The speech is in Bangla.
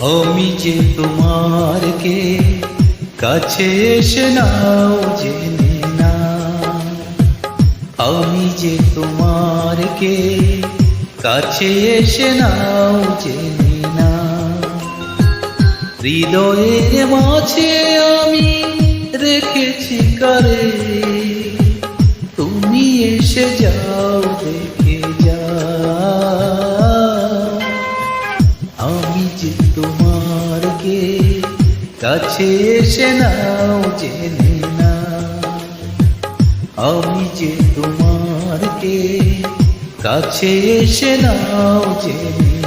আমি যে তোমার কে কাছে এসে নাও জেনে না, আমি যে তোমার কে কাছে এসে নাও জেনে না। হৃদয়ের মাঝে আমি রেখেছি কারে, তুমি এসে যাও দেখে যাও। আমি যে তোমার কে কাছে এসে নাও জেনে না, আমি যে তোমার কে কাছে এসে নাও জেনে